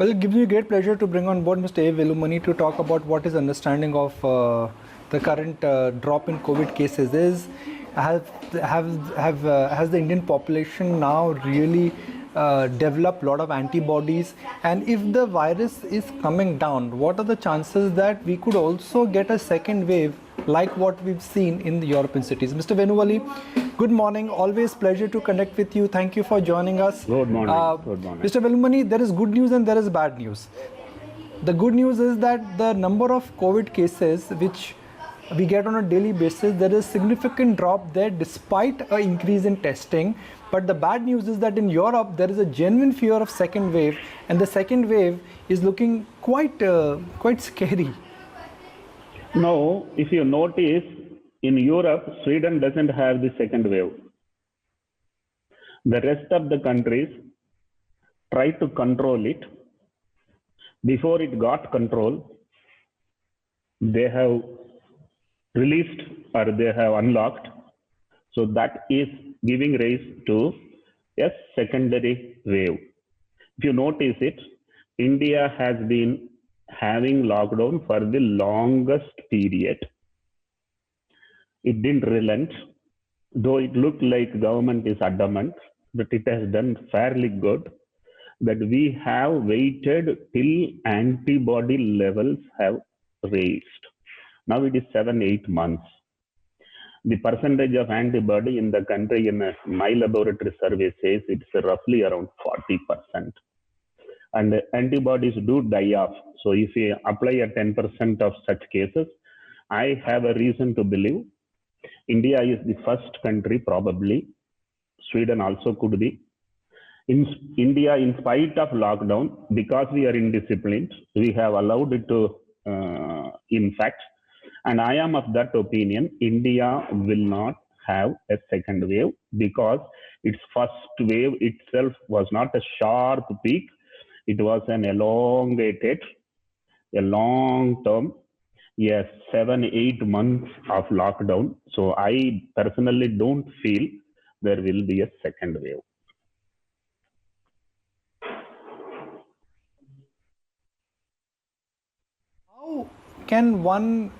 Well, it gives me great pleasure to bring on board Mr. A Velumani to talk about what his understanding of the current drop in COVID cases is. Has the Indian population now really developed a lot of antibodies? And if the virus is coming down, what are the chances that we could also get a second wave like what we've seen in the European cities? Mr. Velumani, good morning. Always pleasure to connect with you. Thank you for joining us. Good morning. Good morning. Mr. Velumani, there is good news and there is bad news. The good news is that the number of COVID cases which we get on a daily basis, there is significant drop there despite an increase in testing. But the bad news is that in Europe, there is a genuine fear of second wave, and the second wave is looking quite scary. Now, if you notice, in Europe, Sweden doesn't have the second wave. The rest of the countries try to control it. Before it got control, they have released or they have unlocked. So that is giving rise to a secondary wave. If you notice it, India has been having lockdown for the longest period. It didn't relent, though it looked like government is adamant, but it has done fairly good that we have waited till antibody levels have raised. Now it is 7-8 months. The percentage of antibody in the country in my laboratory survey says it's roughly around 40%. And the antibodies do die off. So if you apply a 10% of such cases, I have a reason to believe India is the first country, probably. Sweden also could be. In India, in spite of lockdown, because we are indisciplined, we have allowed it to infect. And I am of that opinion, India will not have a second wave because its first wave itself was not a sharp peak. It was an elongated, a long term, yes, 7-8 months of lockdown. So I personally don't feel there will be a second wave. How can one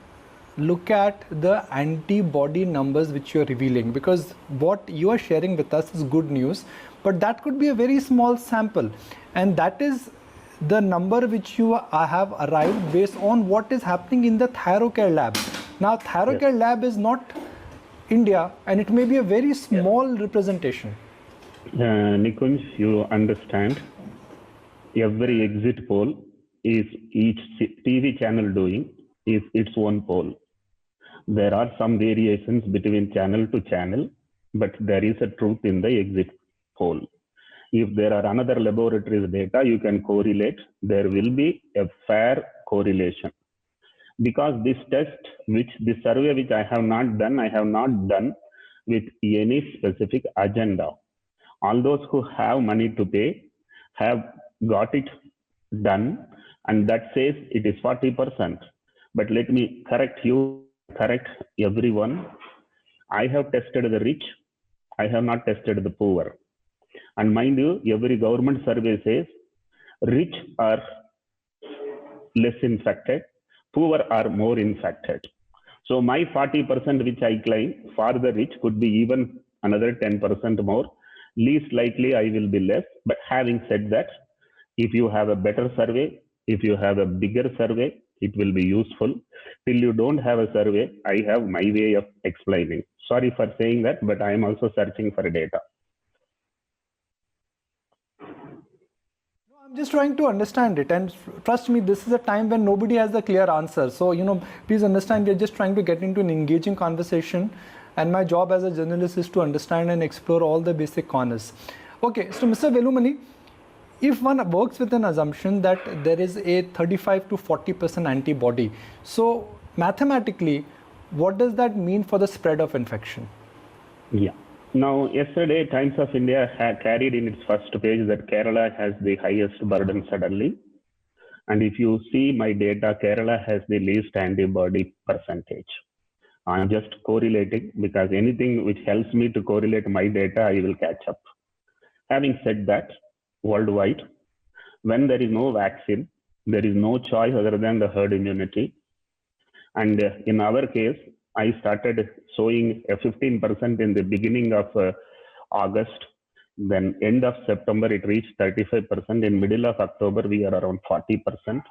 look at the antibody numbers which you're revealing? Because what you are sharing with us is good news, but that could be a very small sample. And that is the number which you have arrived based on what is happening in the Thyrocare lab. Now, Thyrocare lab is not India, and it may be a very small representation. Nikunj, you understand, every exit poll is each TV channel doing is its own poll. There are some variations between channel to channel, but there is a truth in the exit poll. If there are another laboratories data, you can correlate. There will be a fair correlation. Because this test, this survey which I have not done with any specific agenda. All those who have money to pay have got it done, and that says it is 40%. But let me correct everyone. I have tested the rich. I have not tested the poor. And mind you, every government survey says rich are less infected, poor are more infected. So my 40% which I claim for the rich could be even another 10% more. Least likely I will be less. But having said that, if you have a better survey, if you have a bigger survey, it will be useful. Till you don't have a survey, I have my way of explaining. Sorry for saying that, but I am also searching for data. I'm just trying to understand it, and trust me, this is a time when nobody has a clear answer. So, please understand, we're just trying to get into an engaging conversation, and my job as a journalist is to understand and explore all the basic corners. Okay, so Mr. Velumani, if one works with an assumption that there is a 35 to 40% antibody, so mathematically, what does that mean for the spread of infection? Yeah. Now, yesterday, Times of India had carried in its first page that Kerala has the highest burden suddenly. And if you see my data, Kerala has the least antibody percentage. I'm just correlating because anything which helps me to correlate my data, I will catch up. Having said that, worldwide, When there is no vaccine, there is no choice other than the herd immunity. And in our case, I started showing a 15% in the beginning of August. Then end of September, it reached 35%. In middle of October, we are around 40%.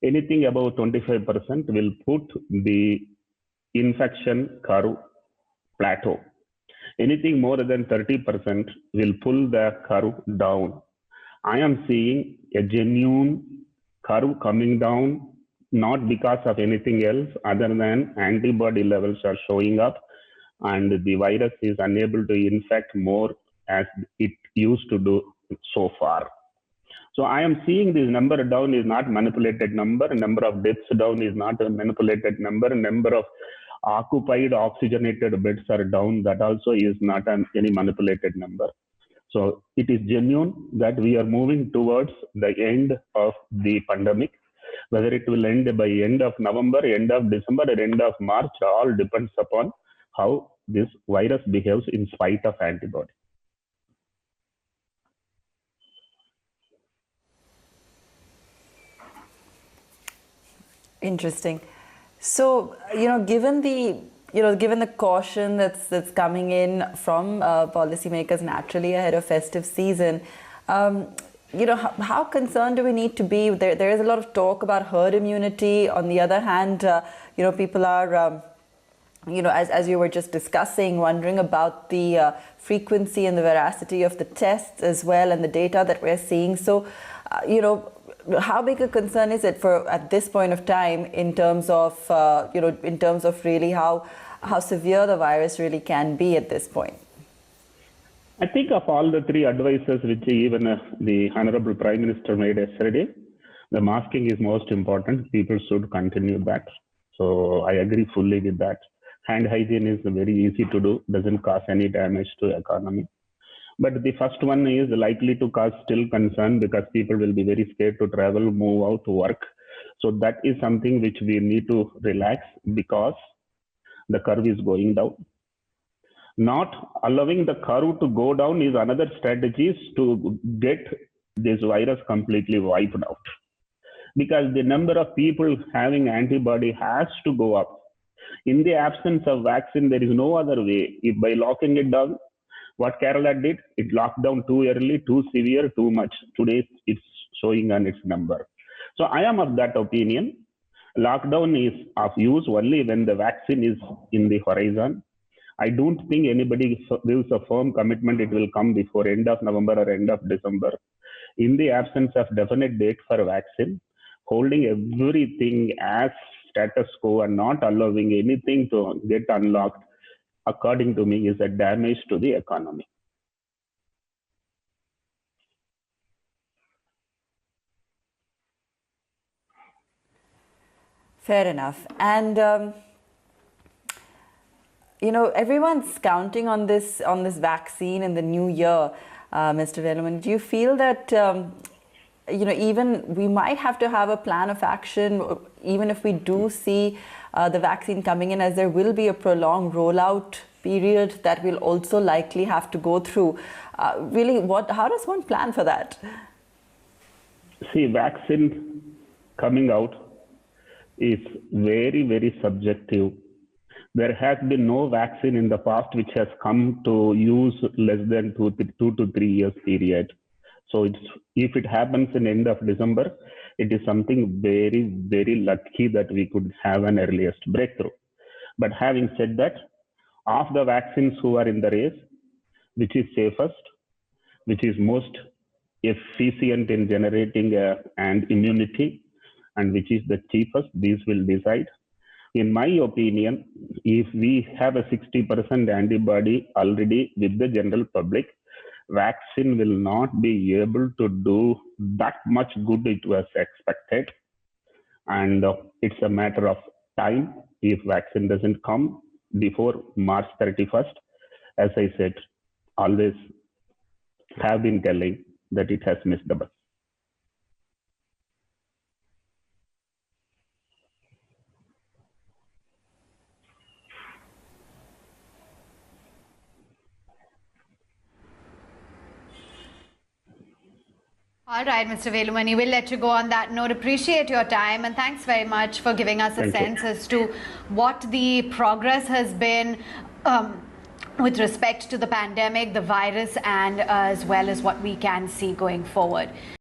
Anything above 25% will put the infection curve plateau. Anything more than 30% will pull the curve down. I am seeing a genuine curve coming down, not because of anything else other than antibody levels are showing up and the virus is unable to infect more as it used to do so far. So I am seeing this number down is not manipulated number of deaths down is not a manipulated number of occupied oxygenated beds are down, that also is not any manipulated number. So it is genuine that we are moving towards the end of the pandemic. Whether it will end by end of November, end of December, or end of March, all depends upon how this virus behaves in spite of antibody. Interesting. So, given the caution that's coming in from policymakers naturally ahead of festive season, how concerned do we need to be? There is a lot of talk about herd immunity. On the other hand, people are, as you were just discussing, wondering about the frequency and the veracity of the tests as well, and the data that we're seeing. So, how big a concern is it for at this point of time in terms of really how severe the virus really can be at this point? I think of all the three advices which even the Honorable Prime Minister made yesterday, the masking is most important. People should continue that. So I agree fully with that. Hand hygiene is very easy to do, doesn't cause any damage to the economy. But the first one is likely to cause still concern because people will be very scared to travel, move out to work. So that is something which we need to relax because the curve is going down. Not allowing the curve to go down is another strategy to get this virus completely wiped out. Because the number of people having antibody has to go up. In the absence of vaccine, there is no other way. If by locking it down, what Kerala did, it locked down too early, too severe, too much. Today, it's showing on its number. So I am of that opinion. Lockdown is of use only when the vaccine is in the horizon. I don't think anybody gives a firm commitment it will come before end of November or end of December. In the absence of definite date for vaccine, holding everything as status quo and not allowing anything to get unlocked, according to me, is a damage to the economy. Fair enough. And everyone's counting on this vaccine in the new year, Mr. Velumani. Do you feel that even we might have to have a plan of action, even if we do see the vaccine coming in, as there will be a prolonged rollout period that we'll also likely have to go through? How does one plan for that? See, vaccine coming out is very, very subjective. There has been no vaccine in the past which has come to use less than 2 to 3 years period. So if it happens in end of December, it is something very, very lucky that we could have an earliest breakthrough. But having said that, of the vaccines who are in the race, which is safest, which is most efficient in generating and immunity, and which is the cheapest, these will decide. In my opinion, if we have a 60% antibody already with the general public, vaccine will not be able to do that much good it was expected. And it's a matter of time if vaccine doesn't come before March 31st. As I said, always have been telling that it has missed the bus. All right, Mr. Velumani, we'll let you go on that note. Appreciate your time, and thanks very much for giving us a sense as to what the progress has been with respect to the pandemic, the virus, and as well as what we can see going forward.